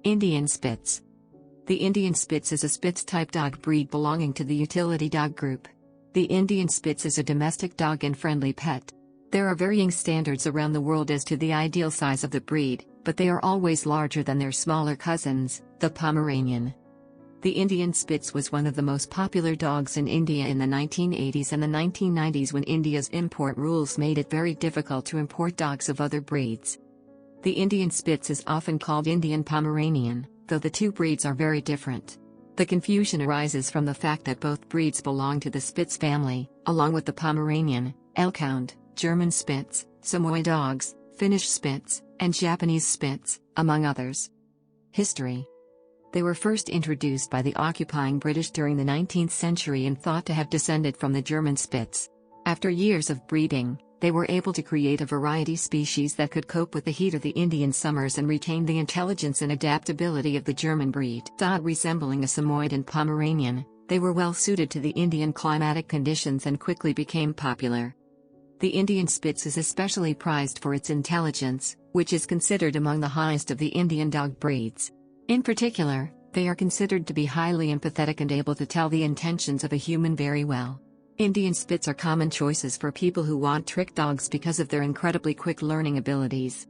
Indian Spitz. The Indian Spitz is a Spitz-type dog breed belonging to the utility dog group. The Indian Spitz is a domestic dog and friendly pet. There are varying standards around the world as to the ideal size of the breed, but they are always larger than their smaller cousins, the Pomeranian. The Indian Spitz was one of the most popular dogs in India in the 1980s and the 1990s when India's import rules made it very difficult to import dogs of other breeds. The Indian Spitz is often called Indian Pomeranian, though the two breeds are very different. The confusion arises from the fact that both breeds belong to the Spitz family, along with the Pomeranian, Elkhound, German Spitz, Samoyed dogs, Finnish Spitz, and Japanese Spitz, among others. History. They were first introduced by the occupying British during the 19th century and thought to have descended from the German Spitz. After years of breeding, they were able to create a variety species that could cope with the heat of the Indian summers and retain the intelligence and adaptability of the German breed. Resembling a Samoyed and Pomeranian, they were well suited to the Indian climatic conditions and quickly became popular. The Indian Spitz is especially prized for its intelligence, which is considered among the highest of the Indian dog breeds. In particular, they are considered to be highly empathetic and able to tell the intentions of a human very well. Indian Spitz are common choices for people who want trick dogs because of their incredibly quick learning abilities.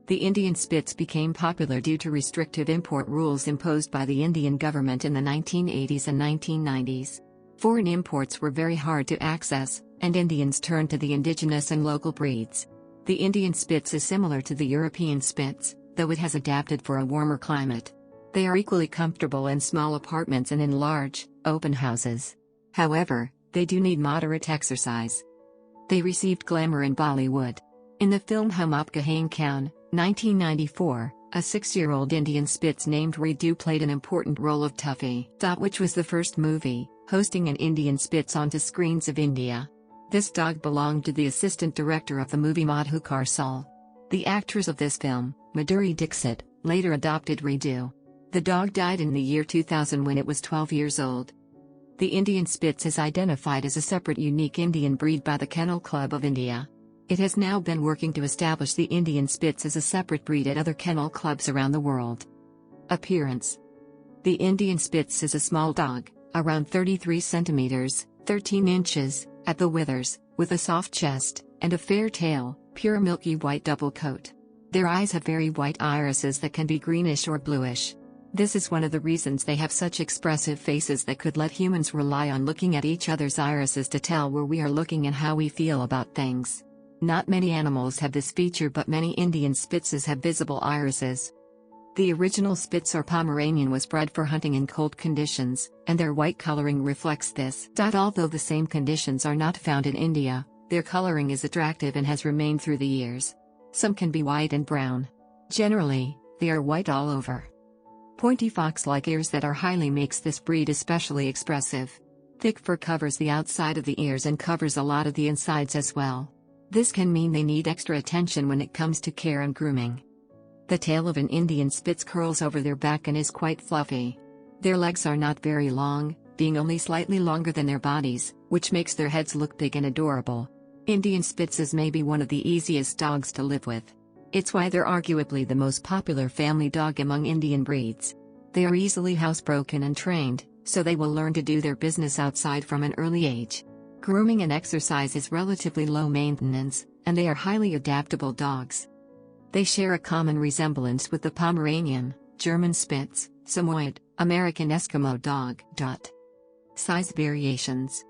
The Indian Spitz became popular due to restrictive import rules imposed by the Indian government in the 1980s and 1990s. Foreign imports were very hard to access, and Indians turned to the indigenous and local breeds. The Indian Spitz is similar to the European Spitz, though it has adapted for a warmer climate. They are equally comfortable in small apartments and in large, open houses. However, they do need moderate exercise. They received glamour in Bollywood. In the film Hum Aapke Hain Kaun, 1994, a 6-year-old Indian Spitz named Ridu played an important role of Tuffy, which was the first movie hosting an Indian Spitz onto screens of India. This dog belonged to the assistant director of the movie Madhukar Saul. The actress of this film, Madhuri Dixit, later adopted Ridu. The dog died in the year 2000 when it was 12 years old. The Indian Spitz is identified as a separate unique Indian breed by the Kennel Club of India. It has now been working to establish the Indian Spitz as a separate breed at other kennel clubs around the world. Appearance. The Indian Spitz is a small dog, around 33 centimeters, 13 inches, at the withers, with a soft chest, and a fair tail, pure milky white double coat. Their eyes have very white irises that can be greenish or bluish. This is one of the reasons they have such expressive faces that could let humans rely on looking at each other's irises to tell where we are looking and how we feel about things. Not many animals have this feature, but many Indian Spitzes have visible irises. The original Spitz or Pomeranian was bred for hunting in cold conditions, and their white coloring reflects this. Although the same conditions are not found in India, their coloring is attractive and has remained through the years. Some can be white and brown. Generally, they are white all over. Pointy fox-like ears that are highly makes this breed especially expressive. Thick fur covers the outside of the ears and covers a lot of the insides as well. This can mean they need extra attention when it comes to care and grooming. The tail of an Indian Spitz curls over their back and is quite fluffy. Their legs are not very long, being only slightly longer than their bodies, which makes their heads look big and adorable. Indian Spitzes may be one of the easiest dogs to live with. It's why they're arguably the most popular family dog among Indian breeds. They are easily housebroken and trained, so they will learn to do their business outside from an early age. Grooming and exercise is relatively low maintenance, and they are highly adaptable dogs. They share a common resemblance with the Pomeranian, German Spitz, Samoyed, American Eskimo dog. Size variations.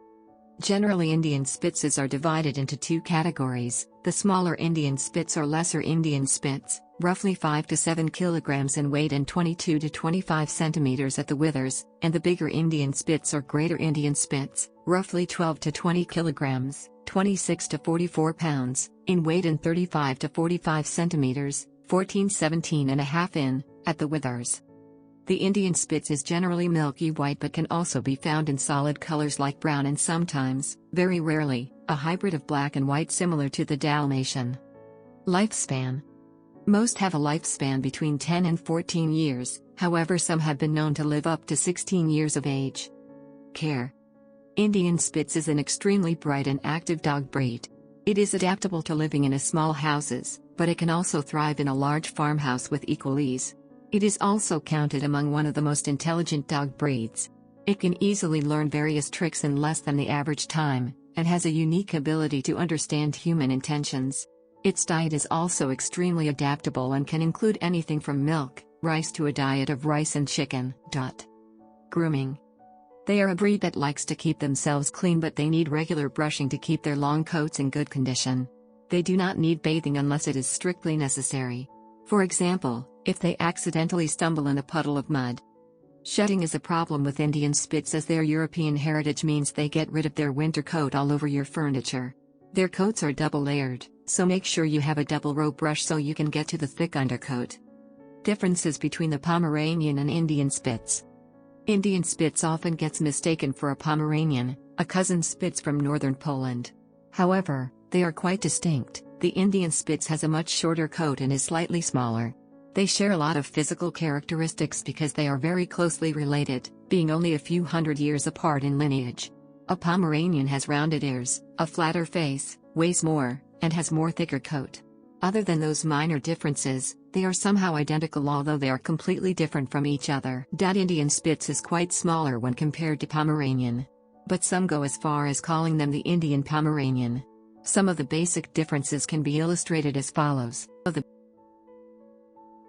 Generally, Indian Spitzes are divided into two categories: the smaller Indian Spitz or lesser Indian Spitz, roughly 5 to 7 kilograms in weight and 22 to 25 centimeters at the withers, and the bigger Indian Spitz or greater Indian Spitz, roughly 12 to 20 kilograms, 26 to 44 pounds, in weight and 35 to 45 centimeters, 17 and a half in, at the withers. The Indian Spitz is generally milky white but can also be found in solid colors like brown and sometimes, very rarely, a hybrid of black and white similar to the Dalmatian. Lifespan. Most have a lifespan between 10 and 14 years, however some have been known to live up to 16 years of age. Care. Indian Spitz is an extremely bright and active dog breed. It is adaptable to living in a small houses, but it can also thrive in a large farmhouse with equal ease. It is also counted among one of the most intelligent dog breeds. It can easily learn various tricks in less than the average time, and has a unique ability to understand human intentions. Its diet is also extremely adaptable and can include anything from milk, rice to a diet of rice and chicken. Grooming. They are a breed that likes to keep themselves clean, but they need regular brushing to keep their long coats in good condition. They do not need bathing unless it is strictly necessary. For example, if they accidentally stumble in a puddle of mud. Shedding is a problem with Indian Spitz, as their European heritage means they get rid of their winter coat all over your furniture. Their coats are double layered, so make sure you have a double row brush so you can get to the thick undercoat. Differences between the Pomeranian and Indian Spitz. Indian Spitz often gets mistaken for a Pomeranian, a cousin Spitz from northern Poland. However, they are quite distinct. The Indian Spitz has a much shorter coat and is slightly smaller. They share a lot of physical characteristics because they are very closely related, being only a few hundred years apart in lineage. A Pomeranian has rounded ears, a flatter face, weighs more, and has more thicker coat. Other than those minor differences, they are somehow identical, although they are completely different from each other. Indian Spitz is quite smaller when compared to Pomeranian. But some go as far as calling them the Indian Pomeranian. Some of the basic differences can be illustrated as follows.